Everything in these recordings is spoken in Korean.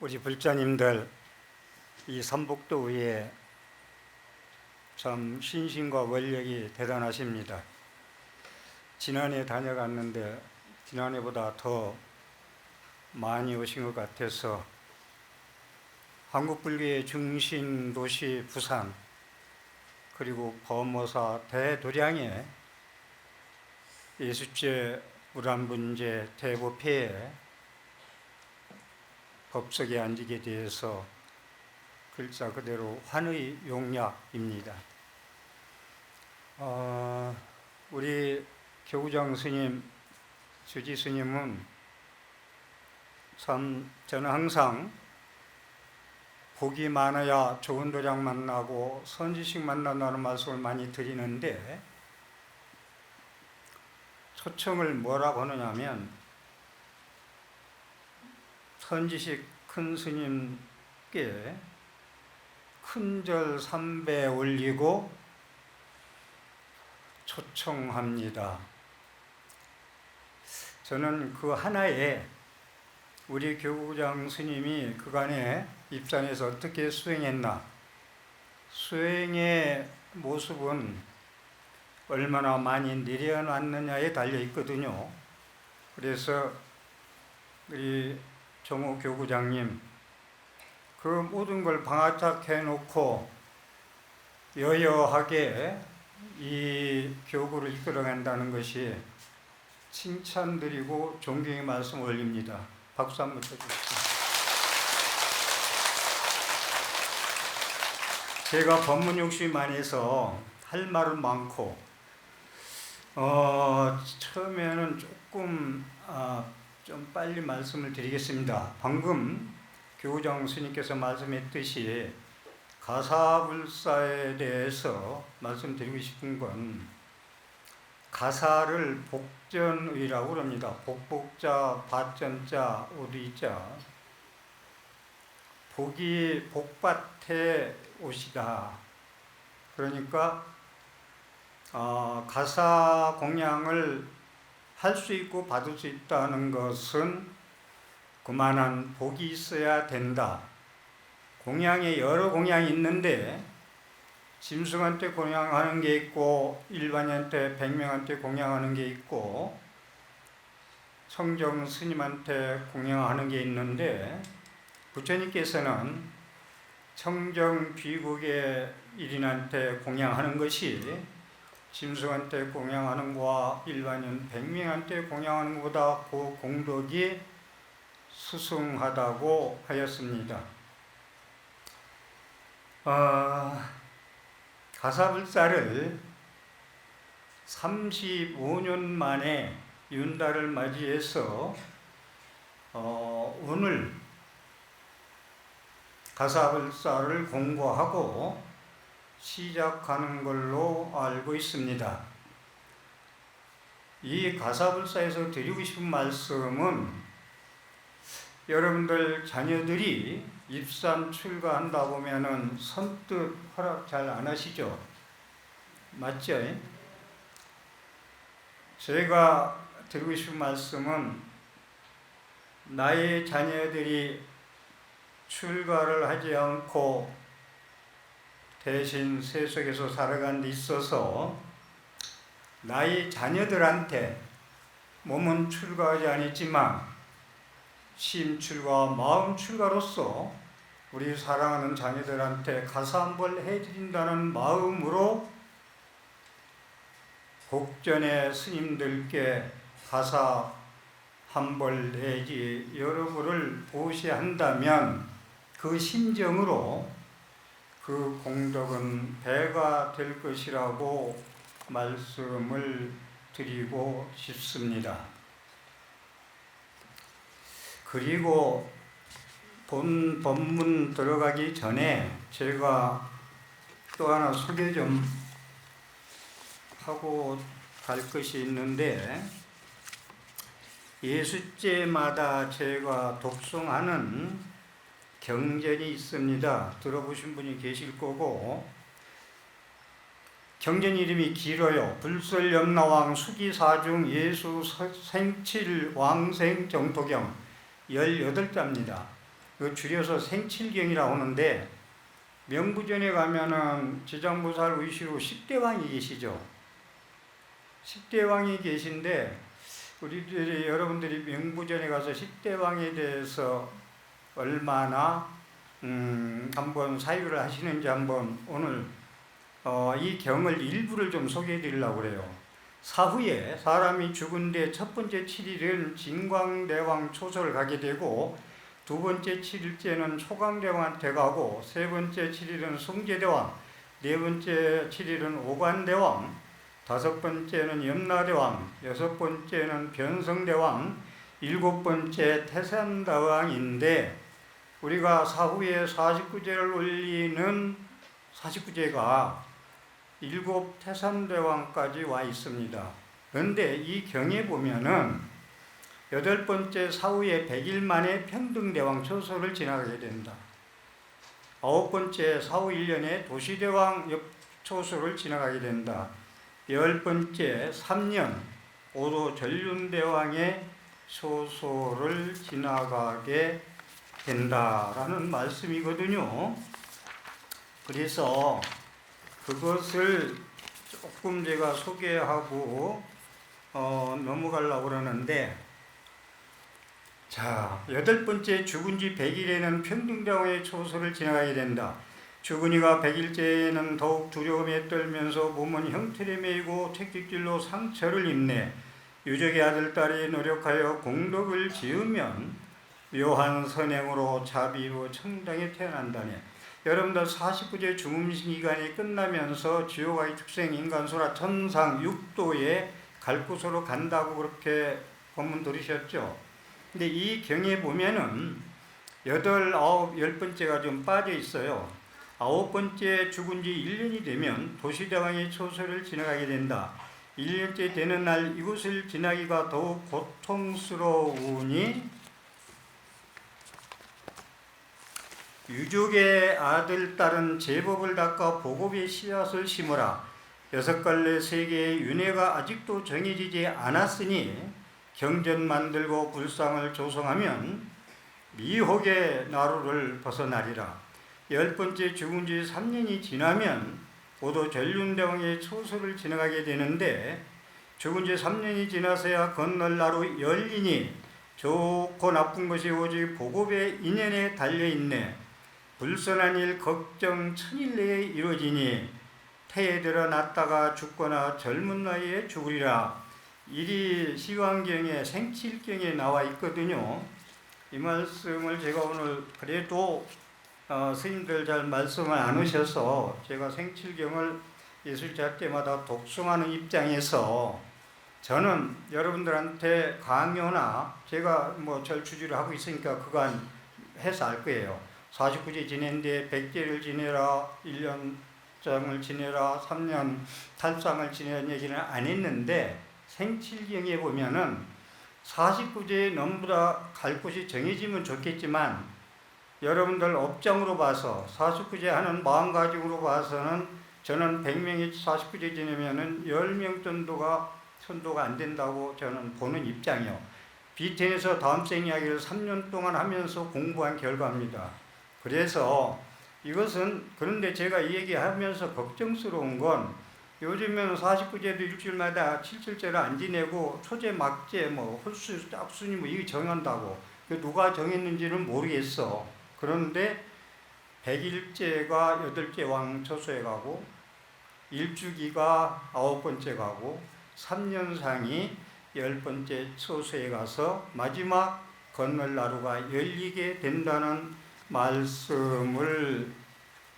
우리 불자님들 이 삼복도에 참 신심과 원력이 대단하십니다. 지난해 다녀갔는데 지난해보다 더 많이 오신 것 같아서 한국 불교의 중심 도시 부산 그리고 범오사 대도량에 예수제 우란분제 대보패에 법석에 앉게 되어서 글자 그대로 환의 용약입니다. 우리 교구장 스님, 주지 스님은 참 저는 항상 복이 많아야 좋은 도량 만나고 선지식 만난다는 말씀을 많이 드리는데 초청을 뭐라고 하느냐면 선지식 큰 스님께 큰절 3배 올리고 초청합니다. 저는 그 하나에 우리 교구장 스님이 그간에 입산에서 어떻게 수행했나, 수행의 모습은 얼마나 많이 내려놨느냐에 달려 있거든요. 그래서 우리 정호 교구장님 그 모든 걸 방아착해 놓고 여여하게 이 교구를 이끌어간다는 것이 칭찬드리고 존경의 말씀 올립니다. 박수 한번 쳐주십시오. 제가 법문 욕심이 많이 해서 할 말은 많고 처음에는 조금 좀 빨리 말씀을 드리겠습니다. 방금 교구장 스님께서 말씀했듯이 가사불사에 대해서 말씀드리고 싶은 건 가사를 복전의라고 합니다. 복복자, 밭전자, 오리자. 복이 복밭에 옷이다. 그러니까 가사 공양을 할 수 있고 받을 수 있다는 것은 그만한 복이 있어야 된다. 공양에 여러 공양이 있는데 짐승한테 공양하는 게 있고 일반인한테 100명한테 공양하는 게 있고 성정 스님한테 공양하는 게 있는데 부처님께서는 청정 귀국의 일인한테 공양하는 것이 짐승한테 공양하는 것과 일반인 100명한테 공양하는 것보다 그 공덕이 수승하다고 하였습니다. 가사불사를 35년 만에 윤달을 맞이해서 오늘 가사불사를 공고하고 시작하는 걸로 알고 있습니다. 이 가사불사에서 드리고 싶은 말씀은 여러분들 자녀들이 입산 출가한다 보면은 선뜻 허락 잘 안 하시죠? 맞죠? 제가 드리고 싶은 말씀은 나의 자녀들이 출가를 하지 않고 대신 세속에서 살아가는 데 있어서 나의 자녀들한테 몸은 출가하지 않았지만 심출과 마음 출가로서 우리 사랑하는 자녀들한테 가사 한벌 해드린다는 마음으로 복전의 스님들께 가사 한벌 내지 여러 벌을 보시한다면 그 심정으로 그 공덕은 배가 될 것이라고 말씀을 드리고 싶습니다. 그리고 본 법문 들어가기 전에 제가 또 하나 소개 좀 하고 갈 것이 있는데 예수제마다 제가 독송하는 경전이 있습니다. 들어보신 분이 계실 거고 경전 이름이 길어요. 불설염나왕 수기사중 예수 생칠 왕생 정토경 18자입니다. 그 줄여서 생칠경이라고 하는데, 명부전에 가면은 지장보살 의시로 10대 왕이 계시죠. 10대 왕이 계신데, 여러분들이 명부전에 가서 10대 왕에 대해서 얼마나 한번 사유를 하시는지 한번 오늘 이 경을 일부를 좀 소개해 드리려고 그래요. 사후에 사람이 죽은 뒤 첫 번째 7일은 진광대왕 초소를 가게 되고, 두 번째 7일째는 초강대왕한테 가고, 세 번째 7일은 숭제대왕, 네 번째 7일은 오관대왕, 다섯 번째는 염라대왕, 여섯 번째는 변성대왕, 일곱 번째 태산대왕인데, 우리가 사후에 49제를 올리는 49제가 일곱 태산대왕까지 와 있습니다. 그런데 이 경에 보면은 여덟 번째 사후에 100일 만에 평등대왕 초소를 지나가게 된다. 아홉 번째 사후 1년에 도시대왕 초소를 지나가게 된다. 열 번째 3년 오도 전륜대왕의 초소를 지나가게 된다라는 말씀이거든요. 그래서 그것을 조금 제가 소개하고 넘어가려고 그러는데, 자, 여덟 번째 죽은 지 100일에는 평등대왕의 초소를 지나가게 된다. 죽은 이가 100일째에는 더욱 두려움에 떨면서 몸은 형틀에 매이고 채찍질로 상처를 입네. 유족의 아들, 딸이 노력하여 공덕을 지으면 묘한 선행으로 자비로 청당에 태어난다네. 여러분들 49제 중음기간이 끝나면서 지옥의 축생 인간소라 천상 6도에 갈 곳으로 간다고 그렇게 본문 들으셨죠? 근데 이 경에 보면은 여덟, 아홉, 열 번째가 좀 빠져 있어요. 아홉 번째 죽은 지 1년이 되면 도시대왕의 초소를 지나가게 된다. 1년째 되는 날 이곳을 지나기가 더욱 고통스러우니 유족의 아들, 딸은 제법을 닦아 보급의 씨앗을 심으라. 여섯 갈래 세계의 윤회가 아직도 정해지지 않았으니 경전 만들고 불상을 조성하면 미혹의 나루를 벗어나리라. 열 번째 죽은 지 3년이 지나면 오도 전륜대왕의 초소를 지나가게 되는데, 죽은 지 3년이 지나서야 건널 나루 열리니 좋고 나쁜 것이 오직 보급의 인연에 달려있네. 불선한 일 걱정 천일 내에 이루어지니 태에 들어 났다가 죽거나 젊은 나이에 죽으리라. 일이 시황경에 생칠경에 나와 있거든요. 이 말씀을 제가 오늘 그래도 스님들 잘 말씀을 안 하셔서 제가 생칠경을 예술자 때마다 독송하는 입장에서 저는 여러분들한테 강요나 제가 절 주지를 하고 있으니까 그간 해서 알 거예요. 49제 지낸데 100제를 지내라, 1년장을 지내라, 3년 탈상을 지내라는 얘기는 안 했는데, 생칠경에 보면은 49제에 전부 다 갈 곳이 정해지면 좋겠지만, 여러분들 업장으로 봐서 49제 하는 마음가짐으로 봐서는 저는 100명이 49제 지내면은 10명 정도가 선도가 안 된다고 저는 보는 입장이요. 비텐에서 다음 생 이야기를 3년 동안 하면서 공부한 결과입니다. 그래서 이것은, 그런데 제가 이 얘기하면서 걱정스러운 건, 요즘에는 49제도 일주일마다 7절제를 안 지내고 초제, 막제, 홀수, 짝순이 이거 정한다고. 누가 정했는지는 모르겠어. 그런데 100일제가 8째 왕 초소에 가고, 일주기가 9번째 가고, 3년상이 10번째 초소에 가서 마지막 건널 나루가 열리게 된다는 말씀을,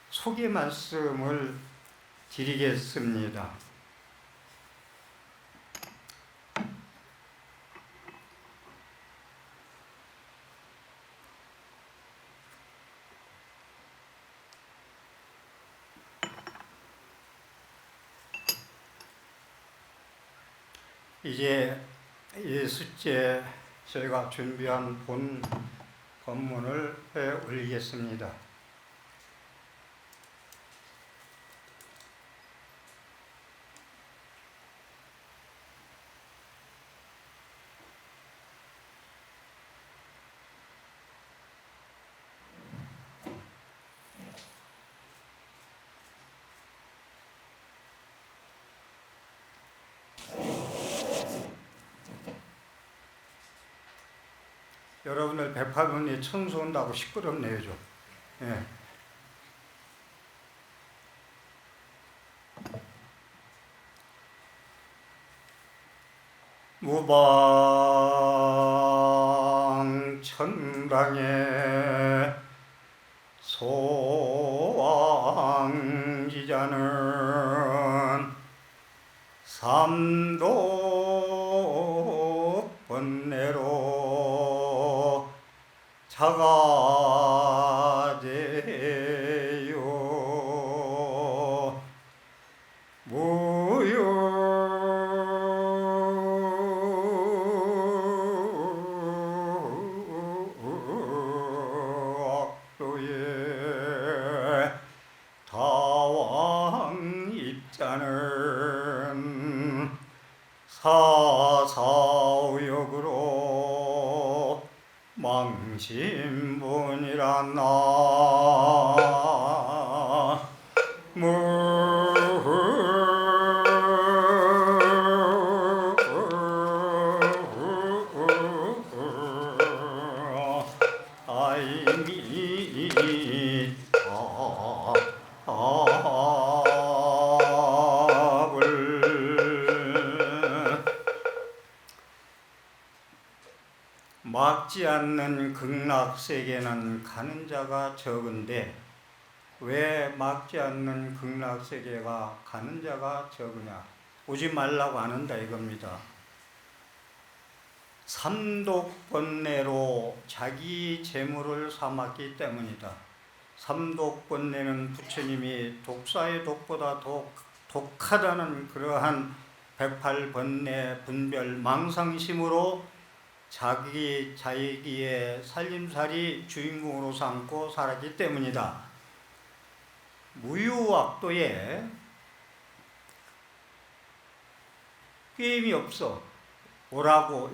소개 말씀을 드리겠습니다. 이제 예수째 저희가 준비한 본 법문을 해 올리겠습니다. 여러분들 108번에 천수 온다고 시끄럽네요, 좀. 예. 무방 천당에 소왕지자는 삼도 번뇌로 자가제요 무유악도에 다왕 입자는 사사우역으로 망신분이라 나무 막지 않는 극락세계는 가는 자가 적은데 왜 막지 않는 극락세계가 가는 자가 적으냐? 오지 말라고 안 한다 이겁니다. 삼독번뇌로 자기 재물을 삼았기 때문이다. 삼독번뇌는 부처님이 독사의 독보다 독하다는 그러한 108번뇌 분별 망상심으로 자기 자기의 살림살이 주인공으로 삼고 살았기 때문이다. 무유악도에 게임이 없어. 오라고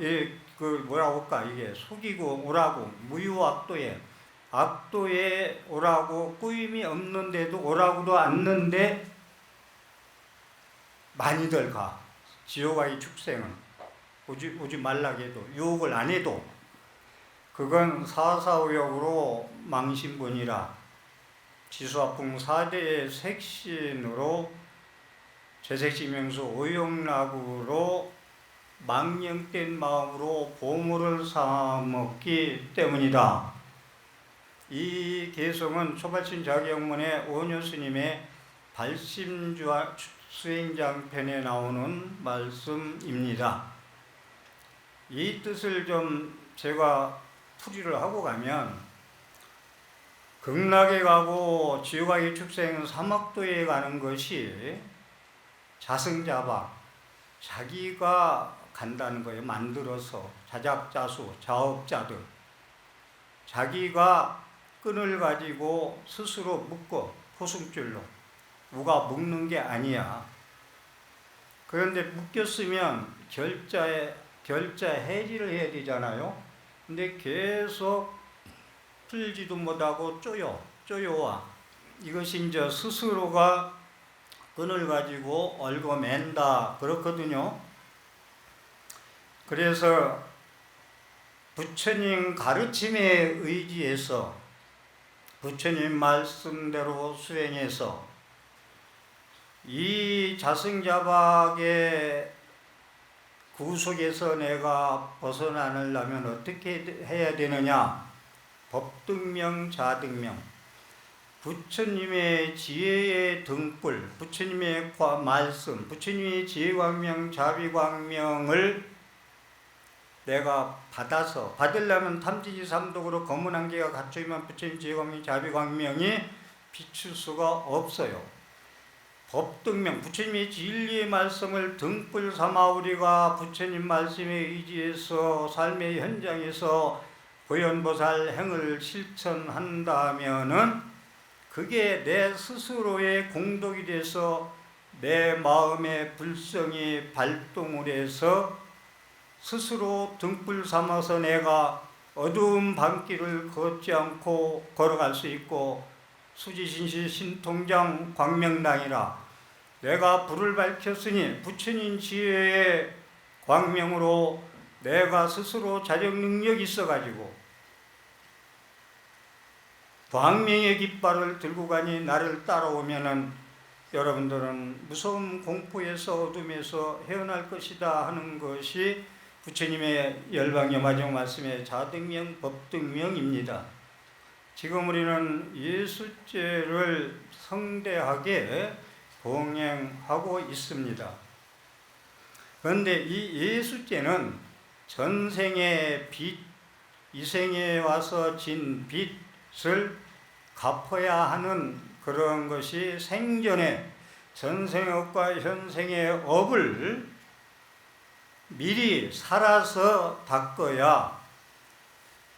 뭐라고 할까 이게 속이고 오라고 무유악도에 악도에 오라고 꾸임이 없는데도 오라고도 않는데 많이들 가. 지옥의 축생은 오지 말라고 해도 유혹을 안 해도 그건 사사우역으로 망신분이라 지수화풍 4대의 색신으로 재색시명수 오용락으로 망령된 마음으로 보물을 삼았기 때문이다. 이 개성은 초발신 자기영문의 오녀스님의 발심주와 수행장편에 나오는 말씀입니다. 이 뜻을 좀 제가 풀이를 하고 가면 극락에 가고 지옥의 축생 사막도에 가는 것이 자승자박 자기가 간다는 거예요. 만들어서 자작자수 자업자들 자기가 끈을 가지고 스스로 묶어 포승줄로 누가 묶는 게 아니야. 그런데 묶였으면 결자 해지를 해야 되잖아요. 근데 계속 풀지도 못하고 쪼여와. 이것이 이제 스스로가 끈을 가지고 얽어맨다 그렇거든요. 그래서 부처님 가르침에 의지해서 부처님 말씀대로 수행해서 이 자승자박의 구속에서 내가 벗어나려면 어떻게 해야 되느냐? 법등명, 자등명. 부처님의 지혜의 등불, 부처님의 말씀, 부처님의 지혜광명, 자비광명을 내가 받으려면 탐지지 삼독으로 검은 안개가 갖춰있면 부처님 지혜광명, 자비광명이 비출 수가 없어요. 법등명, 부처님의 진리의 말씀을 등불 삼아 우리가 부처님 말씀에 의지해서 삶의 현장에서 보현보살 행을 실천한다면은 그게 내 스스로의 공덕이 돼서 내 마음의 불성이 발동을 해서 스스로 등불 삼아서 내가 어두운 밤길을 걷지 않고 걸어갈 수 있고 수지신시 신통장 광명당이라 내가 불을 밝혔으니 부처님 지혜의 광명으로 내가 스스로 자정 능력이 있어가지고 광명의 깃발을 들고 가니 나를 따라오면은 여러분들은 무서운 공포에서 어둠에서 헤어날 것이다 하는 것이 부처님의 열방여마정 말씀의 자등명 법등명입니다. 지금 우리는 예수죄를 성대하게 봉행하고 있습니다. 그런데 이 예수죄는 전생의 빚, 이생에 와서 진 빚을 갚아야 하는 그런 것이 생전에 전생의 업과 현생의 업을 미리 살아서 닦아야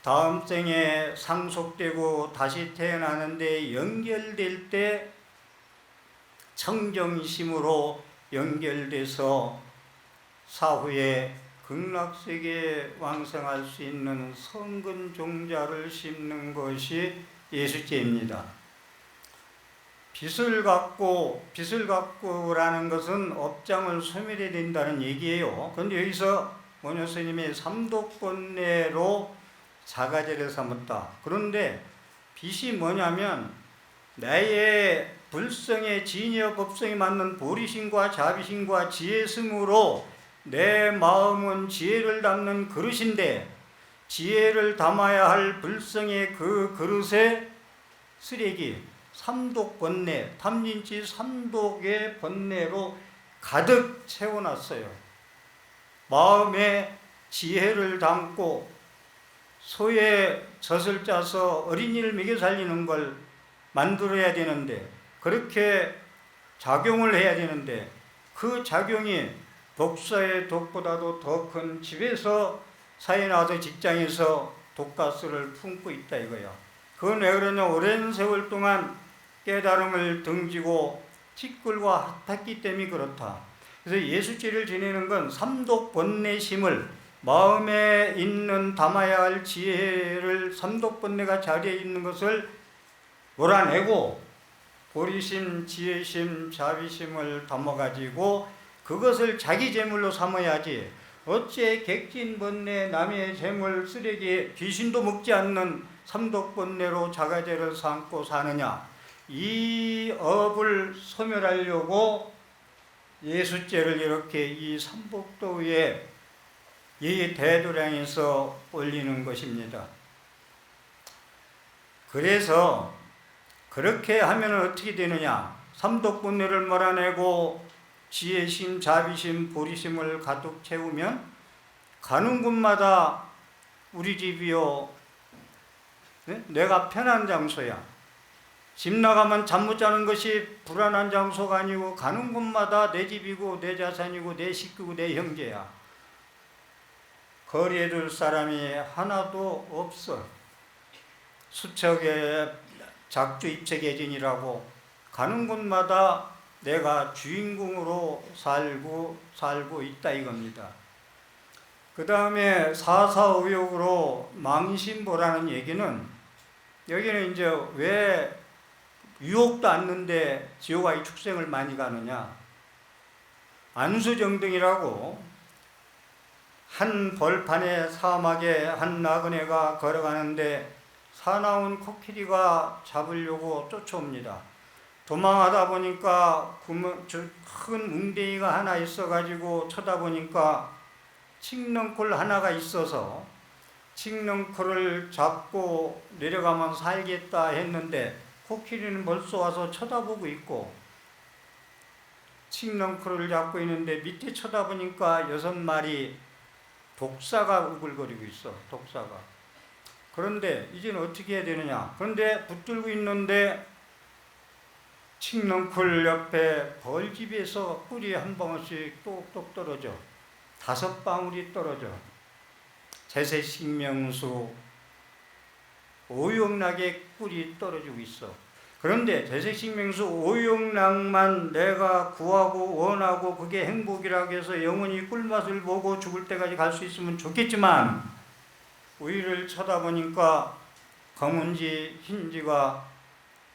다음 생에 상속되고 다시 태어나는데 연결될 때 청정심으로 연결돼서 사후에 극락세계에 왕생할 수 있는 성근 종자를 심는 것이 예수죄입니다. 빚을 갚고라는 것은 업장을 소멸해야 된다는 얘기예요. 그런데 여기서 원효 스님이 삼독번뇌로 자가제를 삼았다. 그런데 빚이 뭐냐면 나의 불성의 진여 법성이 맞는 보리심과 자비심과 지혜심으로 내 마음은 지혜를 담는 그릇인데 지혜를 담아야 할 불성의 그 그릇에 쓰레기, 삼독번뇌, 탐진치 삼독의 번뇌로 가득 채워놨어요. 마음에 지혜를 담고 소에 젖을 짜서 어린이를 먹여 살리는 걸 만들어야 되는데 그렇게 작용을 해야 되는데 그 작용이 독사의 독보다도 더 큰 집에서 사회 나와서 직장에서 독가스를 품고 있다 이거야. 그건 왜 그러냐? 오랜 세월 동안 깨달음을 등지고 티끌과 합했기 때문에 그렇다. 그래서 예수죄를 지내는 건 삼독번뇌심을 마음에 있는 담아야 할 지혜를 삼독번뇌가 자리에 있는 것을 몰아내고 보리심, 지혜심, 자비심을 담아가지고 그것을 자기 재물로 삼아야지. 어째 객진번뇌, 남의 재물, 쓰레기, 귀신도 먹지 않는 삼독번뇌로 자가제를 삼고 사느냐. 이 업을 소멸하려고 예수죄를 이렇게 이 삼복도에 이 대도량에서 올리는 것입니다. 그래서 그렇게 하면 어떻게 되느냐? 삼독번뇌를 몰아내고 지혜심, 자비심, 보리심을 가득 채우면 가는 곳마다 우리 집이요, 내가 편한 장소야. 집 나가면 잠 못 자는 것이 불안한 장소가 아니고 가는 곳마다 내 집이고 내 자산이고 내 식구고 내 형제야. 거리에 둘 사람이 하나도 없어. 수척의 작주입체계진이라고 가는 곳마다 내가 주인공으로 살고 있다 이겁니다. 그 다음에 사사오욕으로 망신보라는 얘기는 여기는 이제 왜 유혹도 않는데 지옥아이 축생을 많이 가느냐. 안수정등이라고 한 벌판에 사막에 한 나그네가 걸어가는데 사나운 코끼리가 잡으려고 쫓아옵니다. 도망하다 보니까 큰 웅덩이가 하나 있어가지고 쳐다보니까 칡넝쿨 하나가 있어서 칡넝쿨을 잡고 내려가면 살겠다 했는데 코끼리는 벌써 와서 쳐다보고 있고 칡넝쿨을 잡고 있는데 밑에 쳐다보니까 6마리 독사가 우글거리고 있어. 독사가. 그런데 이제는 어떻게 해야 되느냐. 그런데 붙들고 있는데 칡넝쿨 옆에 벌집에서 꿀이 한 방울씩 똑똑 떨어져. 5방울이 떨어져. 제세식명수 오용락의 꿀이 떨어지고 있어. 그런데 제세식명수 오용락만 내가 구하고 원하고 그게 행복이라고 해서 영원히 꿀맛을 보고 죽을 때까지 갈 수 있으면 좋겠지만 위를 쳐다보니까 검은지 흰지가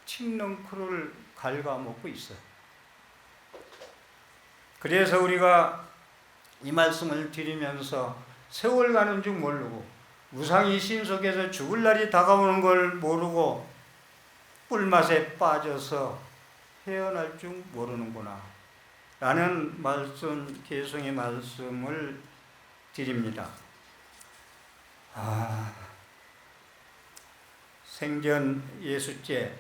칡넝쿨을 갉아먹고 있어. 그래서 우리가 이 말씀을 드리면서 세월 가는 줄 모르고 무상이 신 속에서 죽을 날이 다가오는 걸 모르고 꿀맛에 빠져서 헤어날 줄 모르는구나 라는 말씀, 개성의 말씀을 드립니다. 생전 예수째.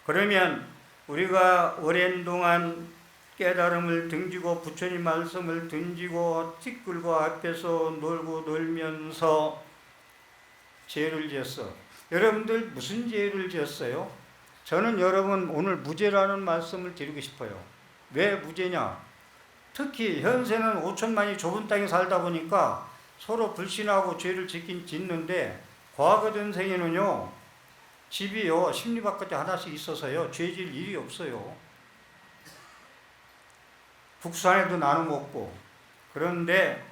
그러면 우리가 오랜 동안 깨달음을 등지고 부처님 말씀을 등지고 티끌과 앞에서 놀고 놀면서 죄를 지었어. 여러분들 무슨 죄를 지었어요? 저는 여러분 오늘 무죄라는 말씀을 드리고 싶어요. 왜 무죄냐? 특히 현세는 5천만이 좁은 땅에 살다 보니까 서로 불신하고 죄를 짓는데 과거 전생에는요 집이요 십리 바깥에 하나씩 있어서요 죄질 일이 없어요. 국산에도 나눠 먹고. 그런데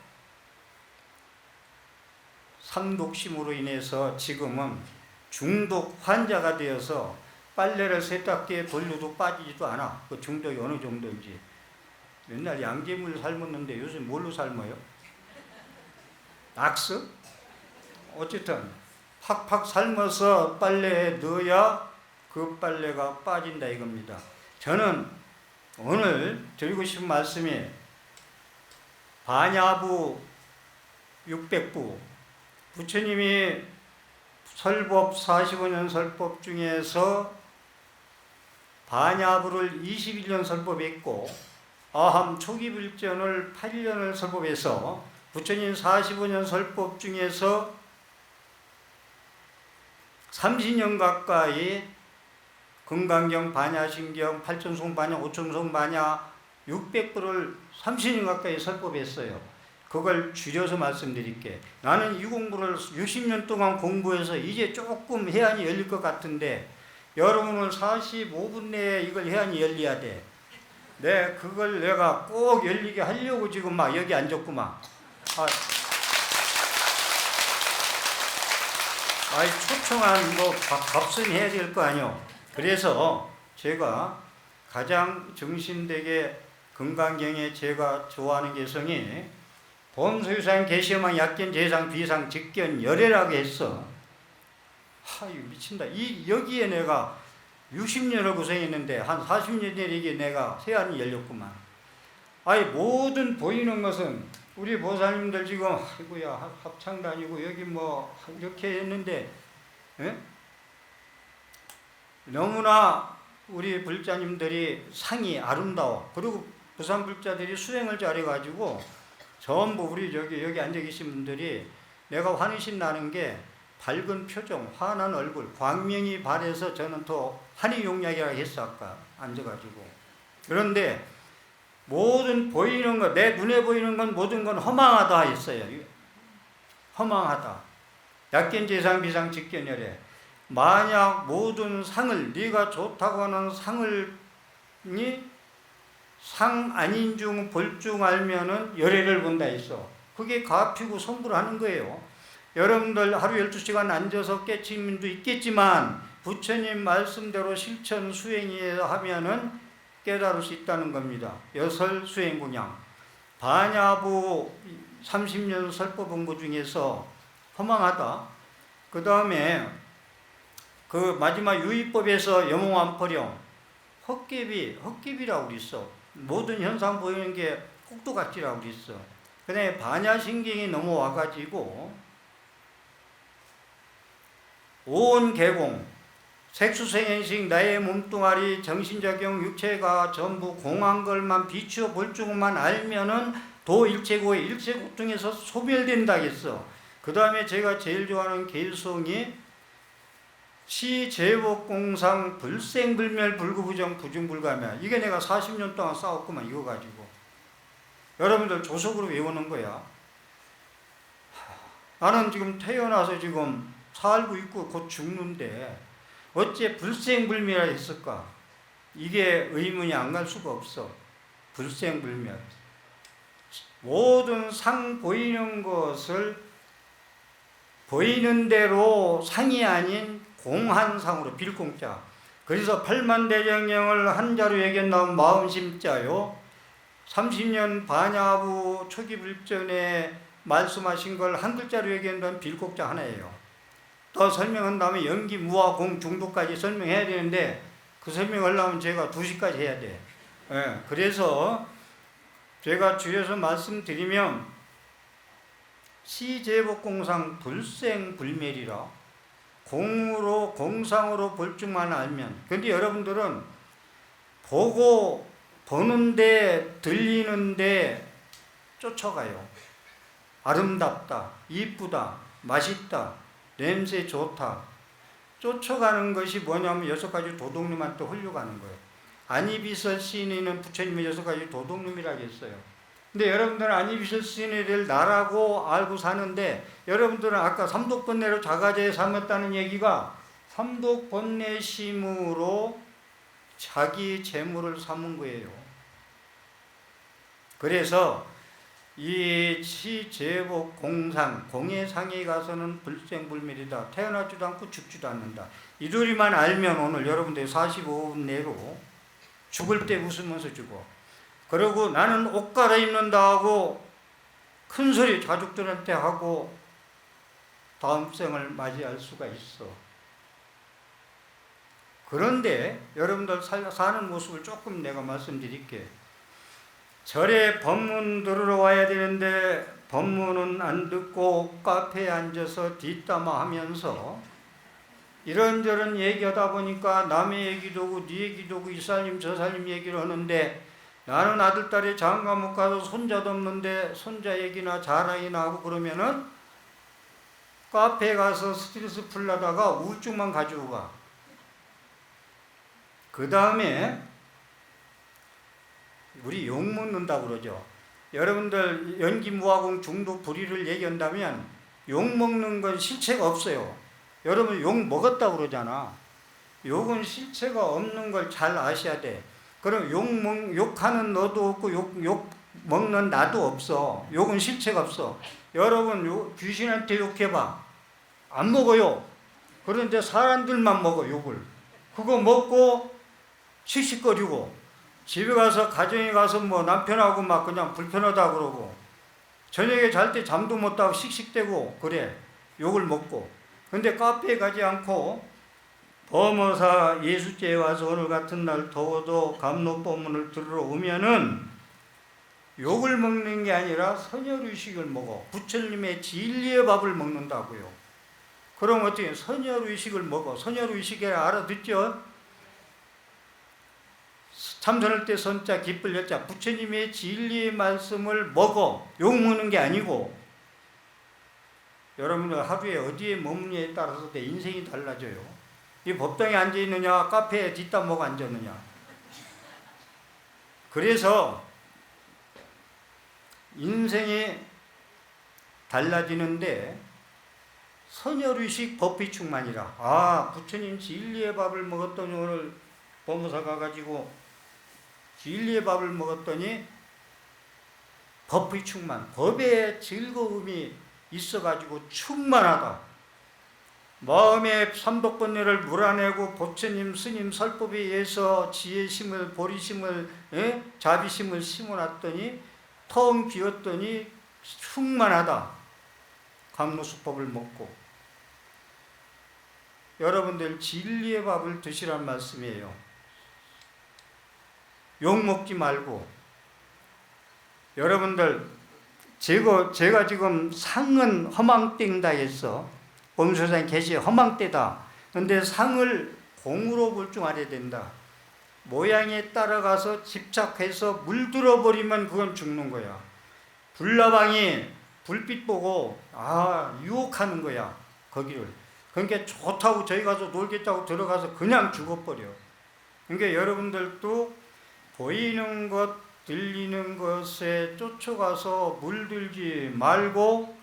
삼독심으로 인해서 지금은 중독 환자가 되어서 빨래를 세탁기에 돌려도 빠지지도 않아. 그 중독이 어느 정도인지. 옛날 양재물 삶았는데 요즘 뭘로 삶아요? 낙스? 어쨌든 팍팍 삶아서 빨래에 넣어야 그 빨래가 빠진다 이겁니다. 저는 오늘 드리고 싶은 말씀이 반야부 600부 부처님이 설법 45년 설법 중에서 반야부를 21년 설법했고 아함 초기불전을 8년을 설법해서 부처님 45년 설법 중에서 30년 가까이 금강경, 반야신경, 팔천송 반야, 오천송 반야 600부를 30년 가까이 설법했어요. 그걸 줄여서 말씀드릴게. 나는 이 공부를 60년 동안 공부해서 이제 조금 해안이 열릴 것 같은데 여러분은 45분 내에 이걸 해안이 열려야 돼. 그걸 내가 꼭 열리게 하려고 지금 막 여기 앉았구만. 초청한 값은 해야 될 거 아니요. 그래서 제가 가장 정신되게 금강경에 제가 좋아하는 개성이 범소유상 개시험왕 약견 재상 비상 직견 열애라고 했어. 이거 미친다. 여기에 내가 60년을 고생했는데 한 40년 전에 이게 내가 세안이 열렸구만. 모든 보이는 것은 우리 보살님들 지금 아이고야 합창 다니고 여기 이렇게 했는데 너무나 우리 불자님들이 상이 아름다워. 그리고 부산 불자들이 수행을 잘해가지고 전부 우리 여기 앉아 계신 분들이 내가 환희심 나는 게 밝은 표정, 환한 얼굴, 광명이 발해서 저는 더 환희용약이라고 했어 아까 앉아가지고. 그런데 모든 보이는 것, 내 눈에 보이는 건 모든 건 허망하다 했어요. 허망하다. 약견재상 비상 직견열애. 만약 모든 상을 네가 좋다고 하는 상을 상 아닌 중 볼 줄 알면은 열애를 본다 했어. 그게 가피고 성불하는 거예요. 여러분들 하루 12시간 앉아서 깨친 분도 있겠지만 부처님 말씀대로 실천 수행해서 하면은 깨달을 수 있다는 겁니다. 여설 수행공양. 반야부 30년 설법본부 중에서 허망하다. 그 다음에 그 마지막 유의법에서 영웅안포령 헛개비라고 그랬어. 모든 현상 보이는 게 꼭두각지라고 그랬어. 그 다음에 반야신경이 넘어와가지고 오온개공 색수생행식 나의 몸뚱아리 정신작용 육체가 전부 공한 걸만 비추어 볼 줄만 알면은 도일체고의 일체고통에서 소멸된다 했어. 그 다음에 제가 제일 좋아하는 개성이 시제법공상 불생불멸 불구부정 부중불가멸. 이게 내가 40년 동안 싸웠구만 이거 가지고. 여러분들 조속으로 외우는 거야. 나는 지금 태어나서 지금 살고 있고 곧 죽는데 어째 불생불멸을 했을까? 이게 의문이 안 갈 수가 없어. 불생불멸. 모든 상 보이는 것을 보이는 대로 상이 아닌 공한상으로 빌공자. 그래서 팔만대정령을 한자로 얘기한 마음심자요. 30년 반야부 초기불전에 말씀하신 걸 한 글자로 얘기한다면 빌곡자 하나예요. 더 설명한 다음에 연기, 무화, 공, 중도까지 설명해야 되는데 그 설명하려면 제가 2시까지 해야 돼. 예, 그래서 제가 줄여서 말씀드리면 시제복공상 불생불멸이라 공으로 공상으로 볼 줄만 알면. 근데 여러분들은 보는데 들리는데 쫓아가요. 아름답다, 이쁘다, 맛있다, 냄새 좋다. 쫓아가는 것이 뭐냐면 6가지 도둑놈한테 홀려가는 거예요. 안이비설 시인에는 부처님의 6가지 도둑놈이라고 했어요. 근데 여러분들은 안이비설 시인을 나라고 알고 사는데, 여러분들은 아까 삼독번뇌로 자가제에 삼았다는 얘기가 삼독번뇌심으로 자기 재물을 삼은 거예요. 그래서 이 시제복 공상, 공의 상에 가서는 불생불멸이다. 태어나지도 않고 죽지도 않는다. 이 둘이만 알면 오늘 여러분들 45분 내로 죽을 때 웃으면서 죽어. 그리고 나는 옷 갈아입는다 하고 큰 소리 가족들한테 하고 다음 생을 맞이할 수가 있어. 그런데 여러분들 사는 모습을 조금 내가 말씀드릴게. 절에 법문 들으러 와야 되는데 법문은 안 듣고 카페에 앉아서 뒷담화 하면서 이런저런 얘기하다 보니까 남의 얘기도 하고 네 얘기도 하고 이 살림 저 살림 얘기를 하는데, 나는 아들딸이 장가 못 가서 손자도 없는데 손자 얘기나 자랑이나 하고 그러면은 카페에 가서 스트레스 풀려다가 우울증만 가지고 가. 그 다음에 우리 욕 먹는다고 그러죠. 여러분들 연기무화공 중독 불의를 얘기한다면 욕 먹는 건 실체가 없어요. 여러분 욕 먹었다고 그러잖아. 욕은 실체가 없는 걸 잘 아셔야 돼. 그럼 욕하는 너도 없고 욕 먹는 나도 없어. 욕은 실체가 없어. 여러분 귀신한테 욕해봐. 안 먹어요. 그런데 사람들만 먹어 욕을. 그거 먹고 씩씩거리고 집에 가서 가정에 가서 뭐 남편하고 막 그냥 불편하다 그러고 저녁에 잘 때 잠도 못 자고 씩씩대고 그래. 욕을 먹고. 근데 카페에 가지 않고 범어사 예수제에 와서 오늘 같은 날 더워도 감로법문을 들으러 오면은 욕을 먹는 게 아니라 선열의식을 먹어. 부처님의 진리의 밥을 먹는다고요. 그럼 어떻게 선열의식을 먹어. 선열의식에 알아듣죠? 참선할 때 선자 기쁠 여자, 부처님의 진리의 말씀을 먹어. 욕 먹는 게 아니고. 여러분들 하루에 어디에 머무느냐에 따라서 내 인생이 달라져요. 이 법당에 앉아있느냐 카페에 뒷담화가 앉았느냐. 그래서 인생이 달라지는데 선열의식 법비충만이라. 부처님 진리의 밥을 먹었더니 오늘 법무사 가가지고 진리의 밥을 먹었더니 법비충만, 법의 즐거움이 있어가지고 충만하다. 마음의 삼독번뇌를 물어내고 부처님 스님 설법에 의해서 지혜심을 보리심을 자비심을 심어놨더니 텅 비었더니 충만하다. 감로수법을 먹고. 여러분들 진리의 밥을 드시란 말씀이에요. 욕 먹지 말고. 여러분들 제가 지금 상은 허망땡다 했어. 범수사님 계시 허망때다. 근데 상을 공으로 볼 줄 알아야 된다. 모양에 따라가서 집착해서 물들어 버리면 그건 죽는 거야. 불나방이 불빛 보고 유혹하는 거야. 거기를. 그러니까 좋다고 저희 가서 놀겠다고 들어가서 그냥 죽어버려. 그러니까 여러분들도 보이는 것, 들리는 것에 쫓아가서 물들지 말고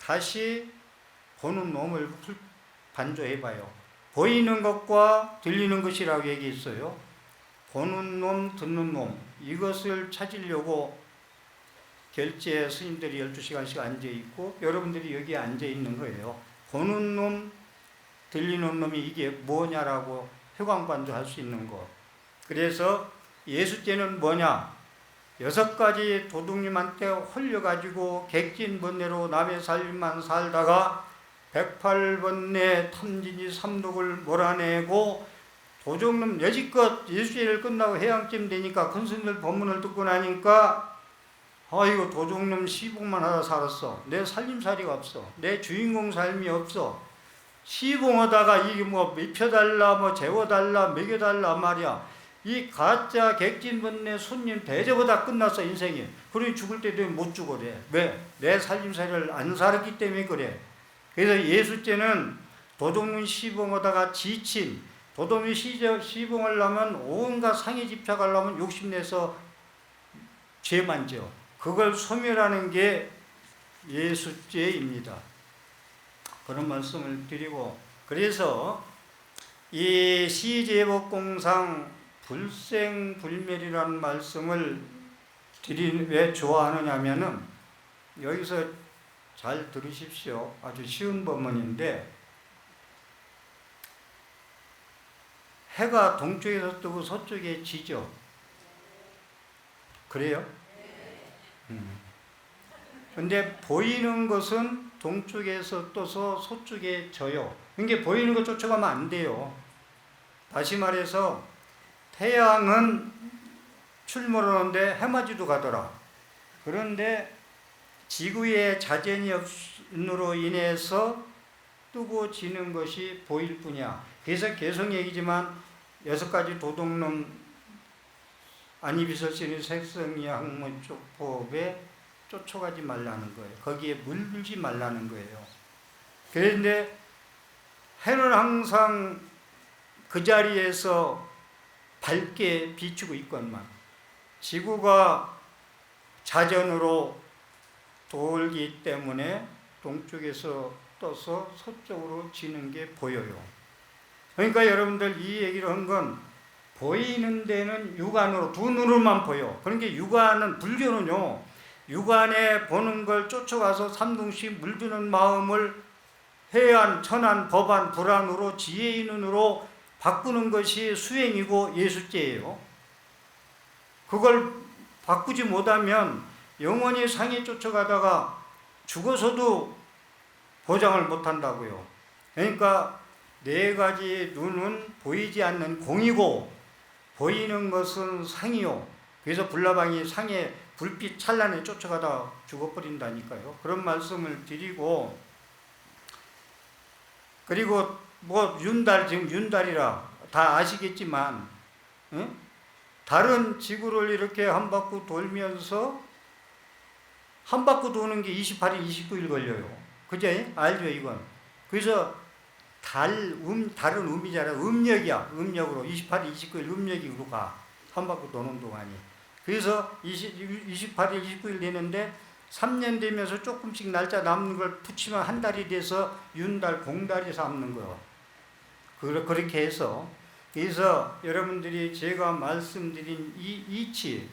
다시 보는 놈을 반조해봐요. 보이는 것과 들리는 것이라고 얘기했어요. 보는 놈, 듣는 놈, 이것을 찾으려고 결제 스님들이 12시간씩 앉아있고 여러분들이 여기에 앉아있는 거예요. 보는 놈, 들리는 놈이 이게 뭐냐라고 회광반조 할 수 있는 거. 그래서 예수죄는 뭐냐? 6가지 도둑님한테 홀려가지고 객진번뇌로 남의 살림만 살다가 108번뇌 탐진이 삼독을 몰아내고 도적놈 여지껏 예수제를 끝나고 해양쯤 되니까 큰 스님들 법문을 듣고 나니까 아이고 도적놈 시봉만 하다 살았어. 내 살림살이가 없어. 내 주인공 삶이 없어. 시봉하다가 이게 뭐 입혀달라 뭐 재워달라 먹여달라 말이야. 이 가짜 객진번뇌 손님 대접보다 끝났어 인생이. 그러니 죽을 때도 못 죽으래. 왜? 내 살림살이를 안 살았기 때문에 그래. 그래서 예수께는 도둑놈 시봉하다가 지친 도둑놈 시봉하려면 온갖 상해 집착하려면 욕심내서 죄만 져. 그걸 소멸하는 게 예수죄입니다. 그런 말씀을 드리고, 그래서 이 시제법공상 불생불멸이라는 말씀을 왜 좋아하느냐면은, 여기서 잘 들으십시오. 아주 쉬운 법문인데, 해가 동쪽에서 뜨고 서쪽에 지죠. 그래요? 근데 보이는 것은 동쪽에서 떠서 서쪽에 져요. 그러니까 보이는 것 쫓아가면 안 돼요. 다시 말해서 태양은 출몰하는데 해맞이도 가더라. 그런데 지구의 자전으로 인해서 뜨고 지는 것이 보일 뿐이야. 그래서 계속 얘기지만 6가지 도둑놈 안이비설신의 색성이 학문쪽법에 쫓아가지 말라는 거예요. 거기에 물들지 말라는 거예요. 그런데 해는 항상 그 자리에서 밝게 비추고 있건만 지구가 자전으로 돌기 때문에 동쪽에서 떠서 서쪽으로 지는 게 보여요. 그러니까 여러분들 이 얘기를 한 건 보이는 데는 육안으로 두 눈으로만 보여. 그러니까 육안은 불교는요. 육안에 보는 걸 쫓아가서 삼둥씩 물드는 마음을 해안, 천안, 법안, 불안으로 지혜의 눈으로 바꾸는 것이 수행이고 예수죄예요. 그걸 바꾸지 못하면 영원히 상에 쫓아가다가 죽어서도 보장을 못한다고요. 그러니까 4가지 눈은 보이지 않는 공이고 보이는 것은 상이요. 그래서 불나방이 상에 불빛 찬란에 쫓아가다 죽어버린다니까요. 그런 말씀을 드리고, 그리고 뭐 윤달, 지금 윤달이라 다 아시겠지만 달은 지구를 이렇게 한 바퀴 돌면서 한 바퀴 도는 게 28일, 29일 걸려요. 그죠? 알죠, 이건. 그래서 달은 음이잖아. 음력이야. 음력으로 28일, 29일 음력으로 가. 한 바퀴 도는 동안이. 그래서 28일, 29일 되는데 3년 되면서 조금씩 날짜 남는 걸 붙이면 한 달이 돼서 윤달, 공달이 삼는 거예요. 그렇게 해서, 그래서 여러분들이 제가 말씀드린 이 이치,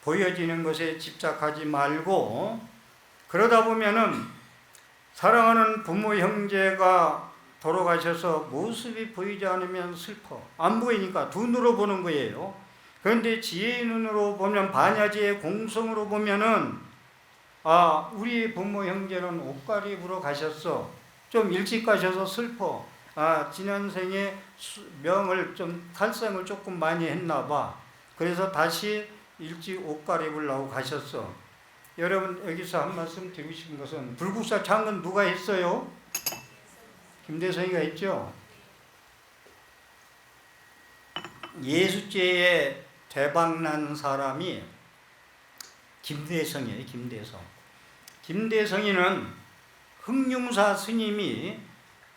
보여지는 것에 집착하지 말고, 그러다 보면은 사랑하는 부모 형제가 돌아가셔서 모습이 보이지 않으면 슬퍼. 안 보이니까 두 눈으로 보는 거예요. 그런데 지혜의 눈으로 보면, 반야지의 공성으로 보면은, 아, 우리 부모 형제는 옷 갈아입으러 가셨어. 좀 일찍 가셔서 슬퍼. 아, 지난 생에 명을 좀, 탈sem을 조금 많이 했나 봐. 그래서 다시 일찍 옷 갈아입으려고 가셨어. 여러분, 여기서 한 말씀 드리고 싶은 것은, 불국사 창건 누가 했어요? 김대성이가 했죠? 예수죄에 대박난 사람이 김대성이에요. 김대성. 김대성이는 흑융사 스님이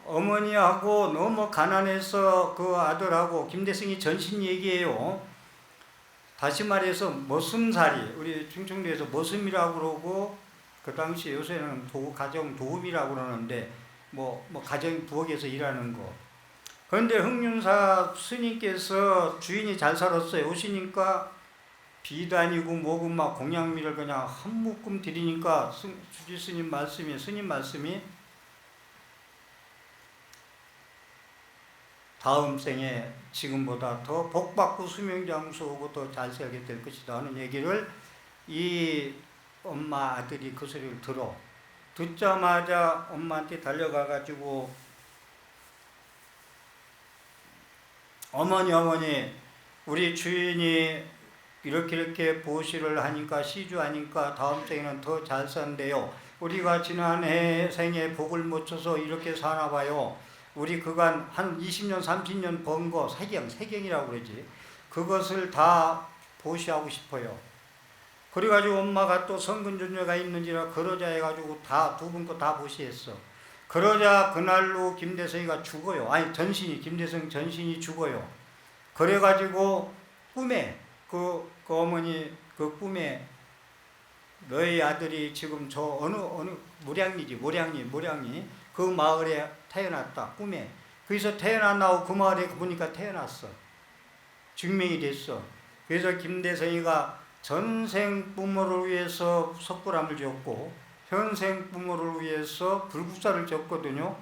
어머니하고 너무 가난해서 그 아들하고, 김대성이 전신 얘기예요. 다시 말해서 머슴살이, 우리 충청도에서 머슴이라고 그러고, 그 당시 요새는 가정 도우미라고 그러는데, 뭐 가정 부엌에서 일하는 거. 그런데 흑륜사 스님께서 주인이 잘 살았어요. 오시니까 비도 아니고 뭐고 막 공양미를 그냥 한 묶음 드리니까 주지 스님 말씀이 다음 생에 지금보다 더 복받고 수명장수하고 더 잘 살게 될 것이다 하는 얘기를, 이 엄마 아들이 그 소리를 듣자마자 엄마한테 달려가가지고, 어머니 우리 주인이 이렇게 보시를 하니까 시주하니까 다음 생에는 더 잘 산대요. 우리가 지난해 생에 복을 못 쳐서 이렇게 사나 봐요. 우리 그간 한 20년 30년 번 거 세경이라고 그러지. 그것을 다 보시하고 싶어요. 그래가지고 엄마가 또 성근존재가 있는지라 그러자 해가지고 다 두 분 거 다 보시했어. 그러자 그날로 김대성이가 죽어요. 아니 김대성 전신이 죽어요. 그래가지고 꿈에 그 어머니 그 꿈에 너희 아들이 지금 저 어느 모량리 그 마을에 태어났다. 꿈에. 거기서 태어났나고 그 마을에 보니까 태어났어. 증명이 됐어. 그래서 김대성이가 전생 부모를 위해서 석굴암을 지었고 현생 부모를 위해서 불국사를 지었거든요.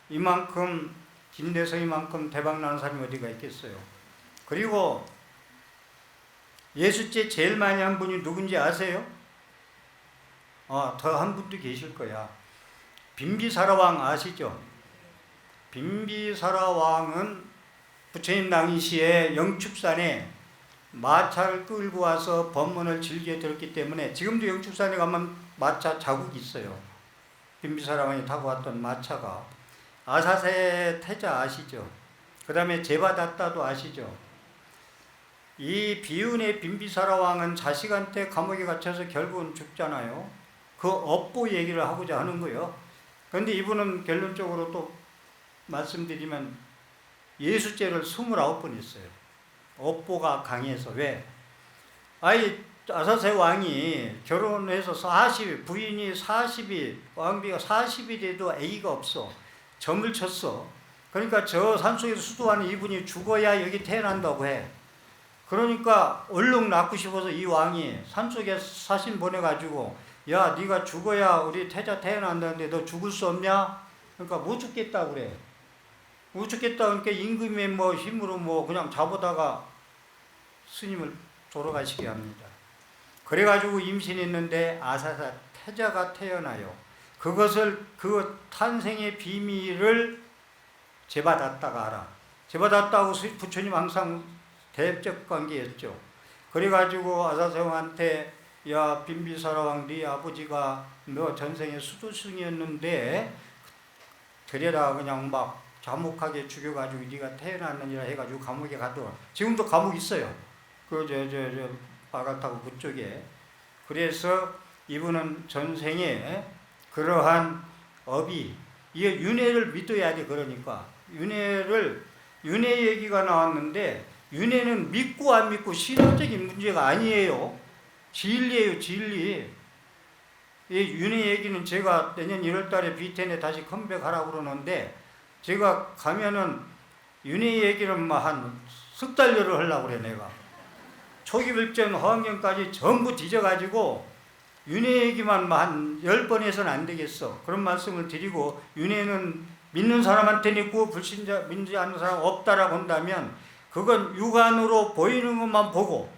이만큼 김대성이만큼 대박나는 사람이 어디가 있겠어요. 그리고 예수죄 제일 많이 한 분이 누군지 아세요? 더 한 분도 계실 거야. 빈비사라 왕 아시죠? 빈비사라 왕은 부처님 당시에 영축산에 마차를 끌고 와서 법문을 즐겨 들었기 때문에 지금도 영축산에 가면 마차 자국이 있어요. 빈비사라 왕이 타고 왔던 마차가. 아사세 태자 아시죠? 그 다음에 제바다따도 아시죠? 이 비운의 빈비사라 왕은 자식한테 감옥에 갇혀서 결국은 죽잖아요. 그 업보 얘기를 하고자 하는 거예요. 그런데 이분은 결론적으로 또 말씀드리면 예수죄를 29번 했어요. 업보가 강해서. 왜? 아사세 왕이 결혼해서 부인이 40이, 왕비가 40이 돼도 A가 없어. 점을 쳤어. 그러니까 저 산속에서 수도하는 이분이 죽어야 여기 태어난다고 해. 그러니까 얼른 낳고 싶어서 이 왕이 산속에 사신 보내가지고 야 네가 죽어야 우리 태자 태어난다는데 너 죽을 수 없냐? 그러니까 못 죽겠다 그래. 못 죽겠다 그러니까 임금의 힘으로 그냥 잡아다가 스님을 돌아가시게 합니다. 그래가지고 임신했는데 아사사 태자가 태어나요. 그 탄생의 비밀을 제받았다가 알아. 제받았다고 부처님 항상 대적 관계였죠. 그래가지고 아사세왕한테 야 빈비사라 왕 네 아버지가 너 전생에 수도승이었는데 그래라 그냥 막 자목하게 죽여가지고 네가 태어났느니라 해가지고 감옥에 가더라. 지금도 감옥 있어요. 바가타고 그쪽에. 그래서 이분은 전생에 그러한 업이 이게 윤회를 믿어야 돼. 그러니까 윤회 얘기가 나왔는데 윤회는 믿고 안 믿고 신앙적인 문제가 아니에요. 진리예요, 진리. 이 윤회 얘기는 제가 내년 1월달에 비텐에 다시 컴백하라고 그러는데 제가 가면은 윤회 얘기는 한 석 달여를 하려고 그래 내가. 초기불전 화엄경까지 전부 뒤져가지고 윤회 얘기만 한 10번 해서는 안 되겠어. 그런 말씀을 드리고 윤회는 믿는 사람한테는 있고 불신자 믿지 않는 사람 없다라고 한다면 그건 육안으로 보이는 것만 보고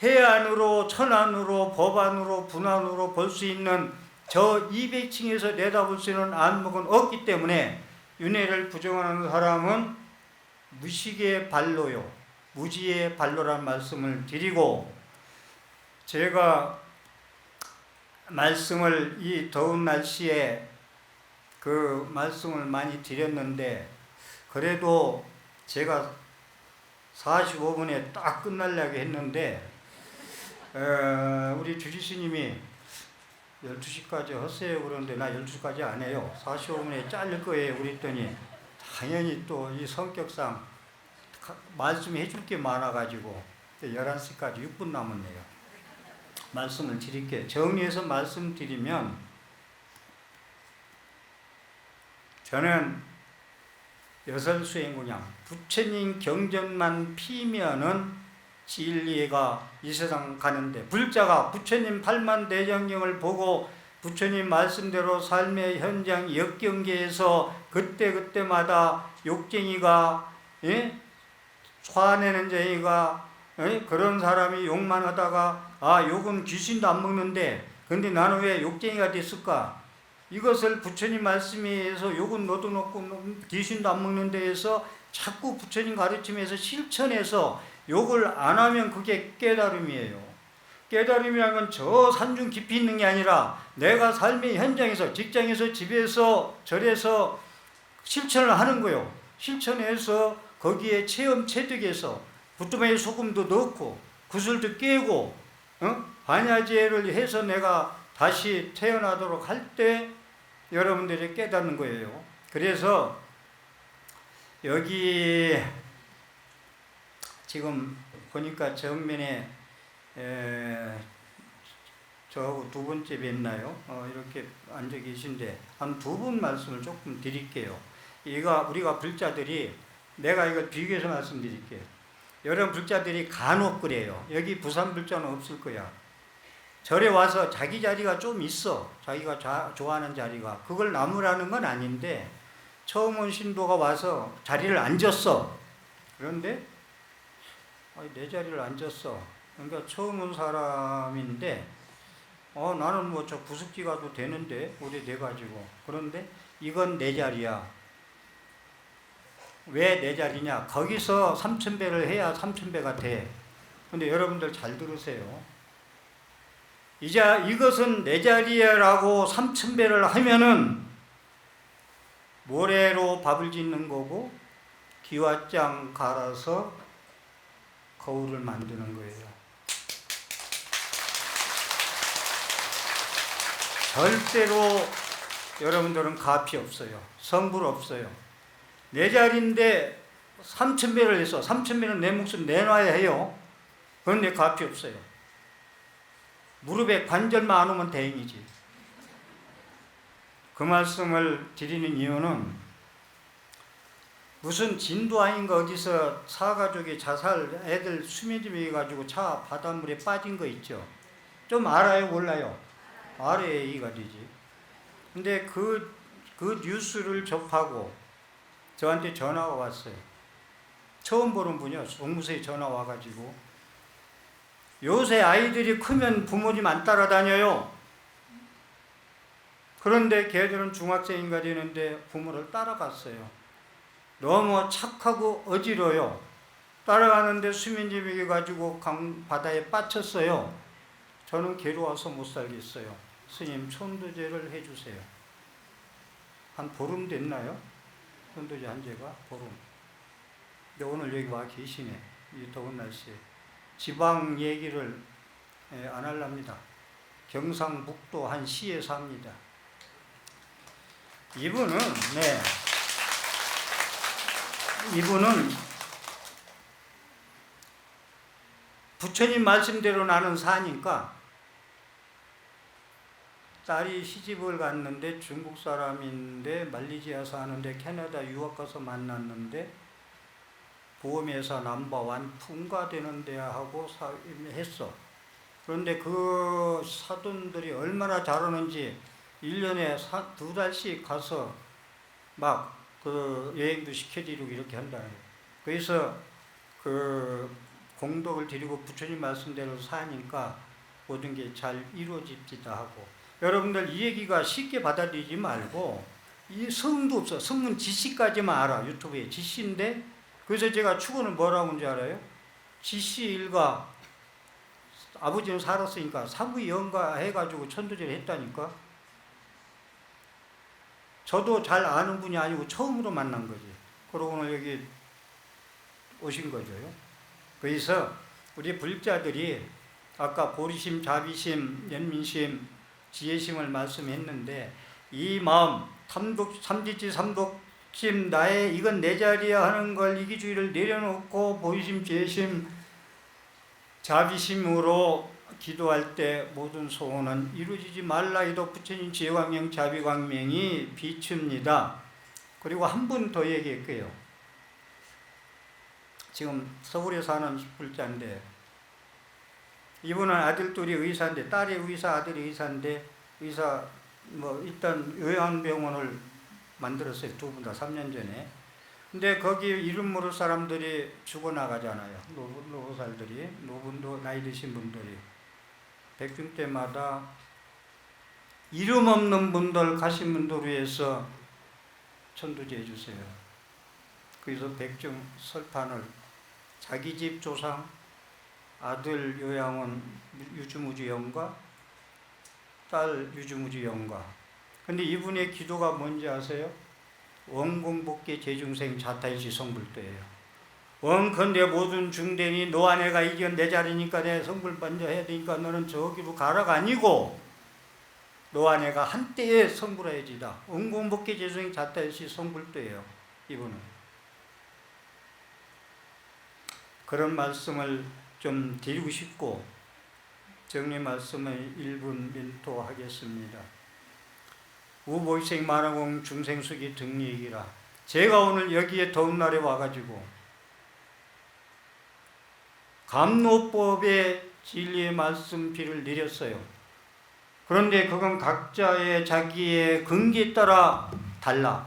해안으로 천안으로 법안으로 분안으로 볼 수 있는 저 200층에서 내다볼 수 있는 안목은 없기 때문에 윤회를 부정하는 사람은 무식의 발로요. 무지의 발로란 말씀을 드리고 제가 말씀을 이 더운 날씨에 그 말씀을 많이 드렸는데 그래도 제가 45분에 딱 끝나려고 했는데 우리 주지스님이 12시까지 하세요 그러는데 나 12시까지 안 해요. 45분에 잘릴 거예요 그랬더니 당연히 또 이 성격상 말씀해 줄 게 많아가지고 11시까지 6분 남았네요. 말씀을 드릴게요. 정리해서 말씀드리면 저는 여설수행공양 부처님 경전만 피면은 진리가 이 세상 가는데 불자가 부처님 팔만대장경을 보고 부처님 말씀대로 삶의 현장 역경계에서 그때그때마다 욕쟁이가 화내는 쟁이가 그런 사람이 욕만 하다가 욕은 귀신도 안 먹는데 근데 나는 왜 욕쟁이가 됐을까? 이것을 부처님 말씀에서 욕은 너도 넣고 귀신도 안 먹는 데에서 자꾸 부처님 가르침에서 실천해서 욕을 안 하면 그게 깨달음이에요. 깨달음이라는 저 산중 깊이 있는 게 아니라 내가 삶의 현장에서, 직장에서, 집에서, 절에서 실천을 하는 거예요. 실천해서 거기에 체험 체득해서 부뚜막에 소금도 넣고 구슬도 깨고 반야제를 해서 내가 다시 태어나도록 할 때 여러분들이 깨닫는 거예요. 그래서 여기 지금 보니까 정면에 저하고 두 번째 뵙나요? 이렇게 앉아 계신데 한 두 분 말씀을 조금 드릴게요. 우리가 불자들이, 내가 이거 비교해서 말씀드릴게요. 여러분 불자들이 간혹 그래요. 여기 부산 불자는 없을 거야. 절에 와서 자기 자리가 좀 있어. 자기가 좋아하는 자리가. 그걸 나무라는 건 아닌데 처음 온 신도가 와서 자리를 앉았어. 그런데 내 자리를 앉았어. 그러니까 처음 온 사람인데 나는 뭐 저 구석지 가도 되는데 오래돼가지고. 그런데 이건 내 자리야. 왜 내 자리냐? 거기서 3000배를 해야 3000배가 돼. 근데 여러분들 잘 들으세요. 이것은 내 자리야라고 3000배를 하면은 모래로 밥을 짓는 거고 기와장 갈아서 거울을 만드는 거예요. 절대로 여러분들은 가피 없어요. 성불 없어요. 내 자리인데 3000배를 해서 3000배는 내 목숨 내놔야 해요. 그런데 가피 없어요. 무릎에 관절만 안 오면 다행이지. 그 말씀을 드리는 이유는 무슨 진도 아닌가 어디서 사가족이 자살 애들 수면집에 가지고 차 바닷물에 빠진 거 있죠. 좀 알아요? 몰라요? 알아야 이해가 되지. 근데 그 뉴스를 접하고 저한테 전화가 왔어요. 처음 보는 분이요. 동무서에 전화 와가지고 요새 아이들이 크면 부모님 안 따라다녀요. 그런데 걔들은 중학생인가 되는데 부모를 따라갔어요. 너무 착하고 어지러요. 따라가는데 수면제비게 가지고 바다에 빠쳤어요. 저는 괴로워서 못 살겠어요. 스님 천도제를 해주세요. 한 보름 됐나요? 천도제 한 지가 보름. 근데 오늘 여기 와 계시네. 이 더운 날씨에. 지방 얘기를 안 하랍니다. 경상북도 한 시에 삽니다. 이분은 부처님 말씀대로 나는 사니까 딸이 시집을 갔는데 중국 사람인데 말레이시아 사는데 캐나다 유학 가서 만났는데 보험회사 넘버원 풍가되는 데야 하고 했어. 그런데 그 사돈들이 얼마나 잘하는지 1년에 2달씩 가서 막 그 여행도 시켜드리고 이렇게 한다. 그래서 그 공덕을 드리고 부처님 말씀대로 사니까 모든 게 잘 이루어집니다 하고. 여러분들 이 얘기가 쉽게 받아들이지 말고, 이 성도 없어. 성문 지시까지만 알아. 유튜브에 지시인데, 그래서 제가 축원을 뭐라고 하는지 알아요? 지시 일가. 아버지는 살았으니까 사부의 영가 해가지고 천도제를 했다니까. 저도 잘 아는 분이 아니고 처음으로 만난 거지. 그러고 오늘 여기 오신 거죠. 그래서 우리 불자들이 아까 보리심, 자비심, 연민심, 지혜심을 말씀했는데, 이 마음, 삼지치 삼독심, 나의 이건 내 자리야 하는 걸 이기주의를 내려놓고 보리심, 지혜심, 자비심으로 기도할 때 모든 소원은 이루어지지 말라 해도 부처님 지혜광명, 자비광명이 비춥니다. 그리고 한 분 더 얘기할게요. 지금 서울에 사는 불자인데, 이분은 아들 둘이 의사인데, 딸이 의사, 아들이 의사인데, 일단 요양병원을 만들었어요. 두 분 다 3년 전에. 근데 거기 이름 모를 사람들이 죽어나가잖아요. 노살들이, 노분도 나이 드신 분들이. 백중 때마다 이름 없는 분들 가신 분들 위해서 천도제 해주세요. 그래서 백중 설판을 자기 집 조상 아들 요양원 유주무주 영가, 딸 유주무주 영가. 근데 이분의 기도가 뭔지 아세요? 원공복계 재중생 자타일시 성불도예요. 원컨대 모든 중대니 너 아내가 이견 내 자리니까 내 성불 먼저 해야 되니까 너는 저기로 가라가 아니고 너 아내가 한때에 성불해야지다. 원공복계 재중생 자타일시 성불도예요. 이분은. 그런 말씀을 좀 드리고 싶고 정리 말씀을 1분 멘토하겠습니다. 우보이생 만화공 중생수기 등리이기라. 제가 오늘 여기에 더운 날에 와가지고 감로법의 진리의 말씀 비를 내렸어요. 그런데 그건 각자의 자기의 근기에 따라 달라.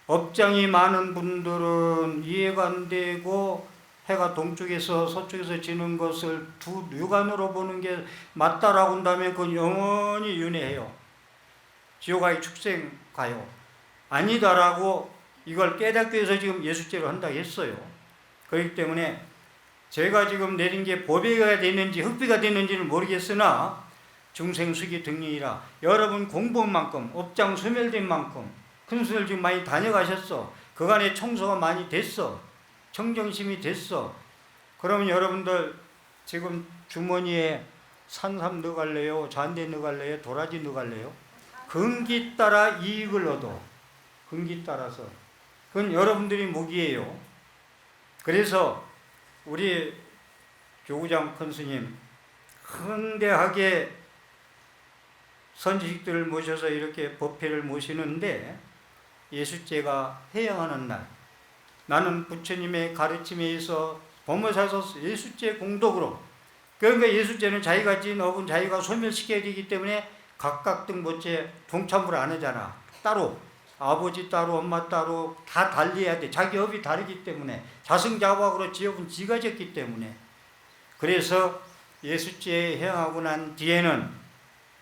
업장이 많은 분들은 이해가 안 되고 해가 동쪽에서 서쪽에서 지는 것을 두 육안으로 보는 게 맞다라고 한다면 그건 영원히 윤회해요. 지옥아의 축생 가요. 아니다라고 이걸 깨닫기 위해서 지금 예수죄로 한다고 했어요. 그렇기 때문에 제가 지금 내린 게 보배가 됐는지 흑비가 됐는지는 모르겠으나 중생수기 등령이라 여러분 공부한 만큼 업장 소멸된 만큼 큰 수를 지금 많이 다녀가셨어. 그간에 청소가 많이 됐어. 청정심이 됐어. 그러면 여러분들 지금 주머니에 산삼 넣어갈래요? 잔디 넣어갈래요? 도라지 넣어갈래요? 근기 따라 이익을 얻어. 근기 따라서. 그건 여러분들이 목이에요. 그래서 우리 교구장 큰 스님 흥대하게 선지식들을 모셔서 이렇게 법회를 모시는데 예수죄가 해양하는 날 나는 부처님의 가르침에 의해서 범어사서 예수죄 공덕으로 그러니까 예수죄는 자기가 지은 업은 자기가 소멸시켜야 되기 때문에 각각 등보죄 동참을 안 하잖아. 따로 아버지 따로 엄마 따로 다 달리해야 돼. 자기 업이 다르기 때문에 자승자박으로 지업은 지가 졌기 때문에 그래서 예수죄에 해양하고 난 뒤에는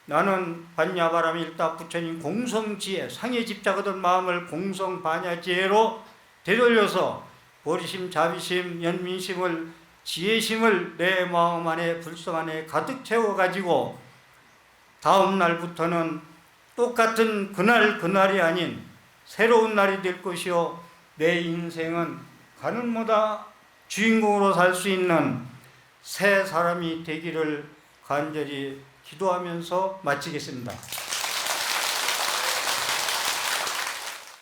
나는 반야바람 일다 부처님 공성지혜 상해 집자거든 마음을 공성반야지혜로 되돌려서 보리심 자비심 연민심을 지혜심을 내 마음 안에 불성 안에 가득 채워가지고 다음 날부터는 똑같은 그날이 아닌 새로운 날이 될 것이요 내 인생은 가는마다 주인공으로 살 수 있는 새 사람이 되기를 간절히 기도하면서 마치겠습니다.